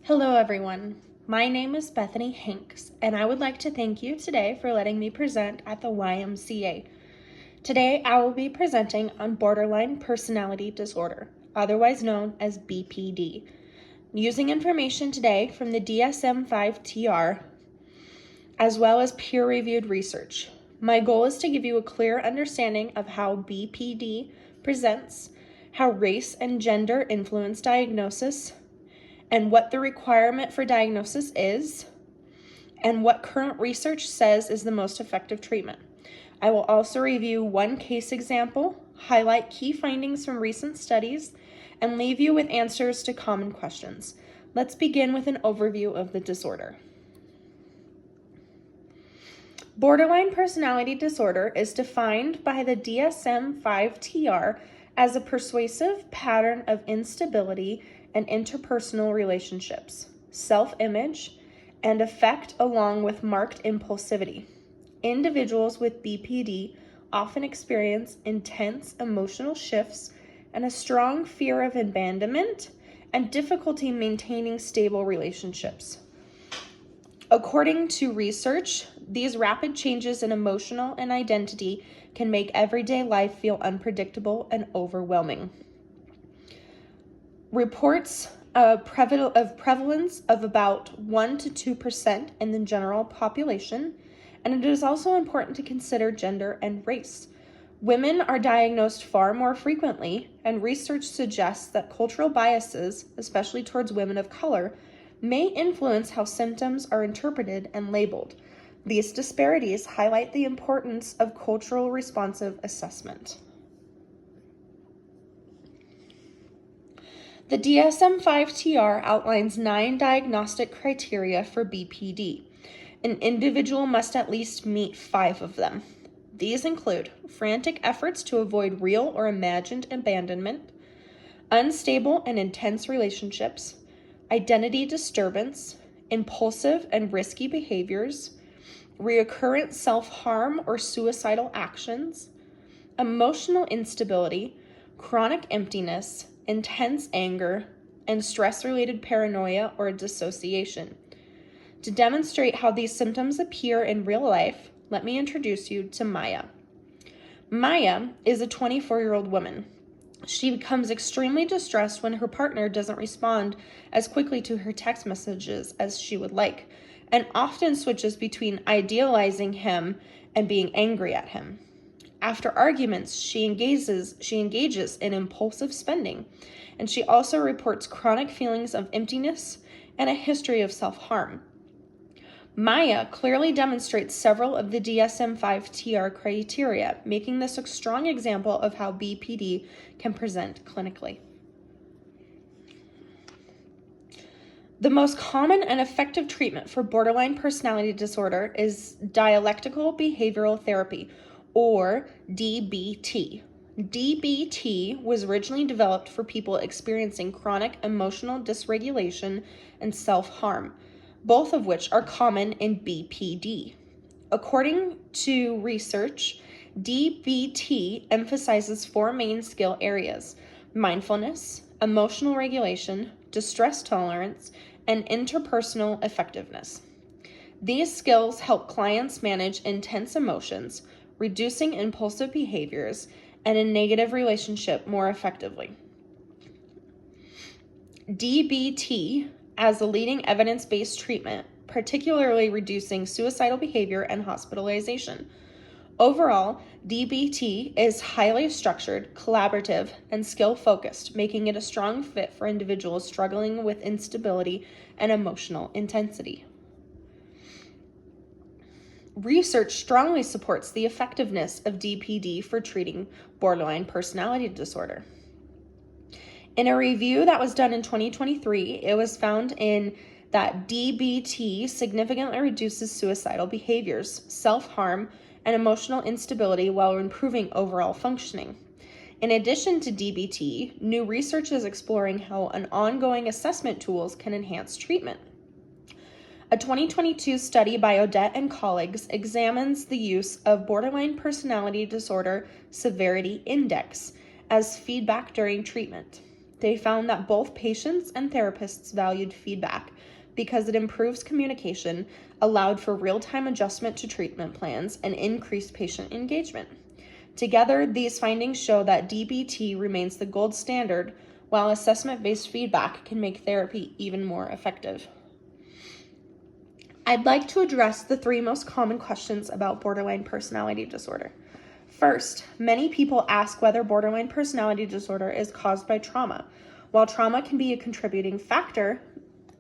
Hello everyone, my name is Bethany Hanks and I would like to thank you today for letting me present at the YMCA. Today I will be presenting on borderline personality disorder, otherwise known as BPD, using information today from the DSM-5-TR as well as peer-reviewed research. My goal is to give you a clear understanding of how BPD presents, how race and gender influence diagnosis, and what the requirement for diagnosis is, and what current research says is the most effective treatment. I will also review one case example, highlight key findings from recent studies, and leave you with answers to common questions. Let's begin with an overview of the disorder. Borderline personality disorder is defined by the DSM-5-TR as a pervasive pattern of instability and interpersonal relationships, self-image, and affect along with marked impulsivity. Individuals with BPD often experience intense emotional shifts and a strong fear of abandonment and difficulty maintaining stable relationships. According to research, these rapid changes in emotional and identity can make everyday life feel unpredictable and overwhelming. Reports of prevalence of about 1 to 2% in the general population, and it is also important to consider gender and race. Women are diagnosed far more frequently, and research suggests that cultural biases, especially towards women of color, may influence how symptoms are interpreted and labeled. These disparities highlight the importance of cultural responsive assessment. The DSM-5-TR outlines 9 diagnostic criteria for BPD. An individual must at least meet 5 of them. These include frantic efforts to avoid real or imagined abandonment, unstable and intense relationships, identity disturbance, impulsive and risky behaviors, recurrent self-harm or suicidal actions, emotional instability, chronic emptiness, intense anger, and stress-related paranoia or dissociation. To demonstrate how these symptoms appear in real life, let me introduce you to Maya. Maya is a 24-year-old woman. She becomes extremely distressed when her partner doesn't respond as quickly to her text messages as she would like, and often switches between idealizing him and being angry at him. After arguments, she engages in impulsive spending, and she also reports chronic feelings of emptiness and a history of self-harm. Maya clearly demonstrates several of the DSM-5-TR criteria, making this a strong example of how BPD can present clinically. The most common and effective treatment for borderline personality disorder is dialectical behavioral therapy, or DBT. DBT was originally developed for people experiencing chronic emotional dysregulation and self-harm, both of which are common in BPD. According to research, DBT emphasizes 4 main skill areas: mindfulness, emotional regulation, distress tolerance, and interpersonal effectiveness. These skills help clients manage intense emotions, reducing impulsive behaviors, and a negative relationship more effectively. DBT as a leading evidence-based treatment, particularly reducing suicidal behavior and hospitalization. Overall, DBT is highly structured, collaborative, and skill-focused, making it a strong fit for individuals struggling with instability and emotional intensity. Research strongly supports the effectiveness of DBT for treating borderline personality disorder. In a review that was done in 2023, it was found that DBT significantly reduces suicidal behaviors, self-harm, and emotional instability while improving overall functioning. In addition to DBT, new research is exploring how ongoing assessment tools can enhance treatment. A 2022 study by Odette and colleagues examines the use of Borderline Personality Disorder Severity Index as feedback during treatment. They found that both patients and therapists valued feedback because it improves communication, allowed for real-time adjustment to treatment plans, and increased patient engagement. Together, these findings show that DBT remains the gold standard, while assessment-based feedback can make therapy even more effective. I'd like to address the 3 most common questions about borderline personality disorder. First, many people ask whether borderline personality disorder is caused by trauma. While trauma can be a contributing factor,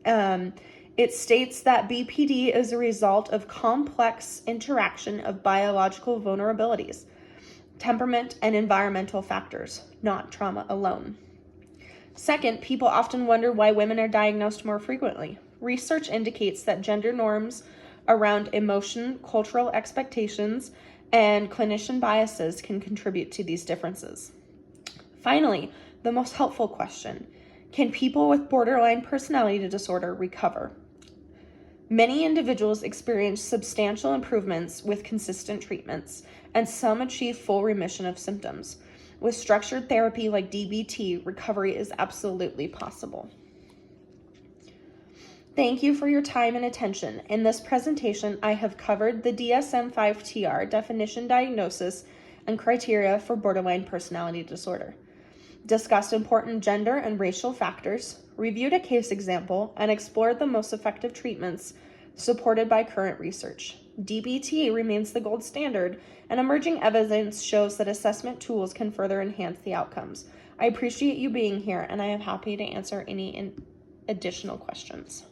it states that BPD is a result of complex interaction of biological vulnerabilities, temperament, and environmental factors, not trauma alone. Second, people often wonder why women are diagnosed more frequently. Research indicates that gender norms around emotion, cultural expectations, and clinician biases can contribute to these differences. Finally, the most helpful question: can people with borderline personality disorder recover? Many individuals experience substantial improvements with consistent treatments, and some achieve full remission of symptoms. With structured therapy like DBT, recovery is absolutely possible. Thank you for your time and attention. In this presentation, I have covered the DSM-5-TR definition, diagnosis, and criteria for borderline personality disorder, discussed important gender and racial factors, reviewed a case example, and explored the most effective treatments supported by current research. DBT remains the gold standard, and emerging evidence shows that assessment tools can further enhance the outcomes. I appreciate you being here, and I am happy to answer any additional questions.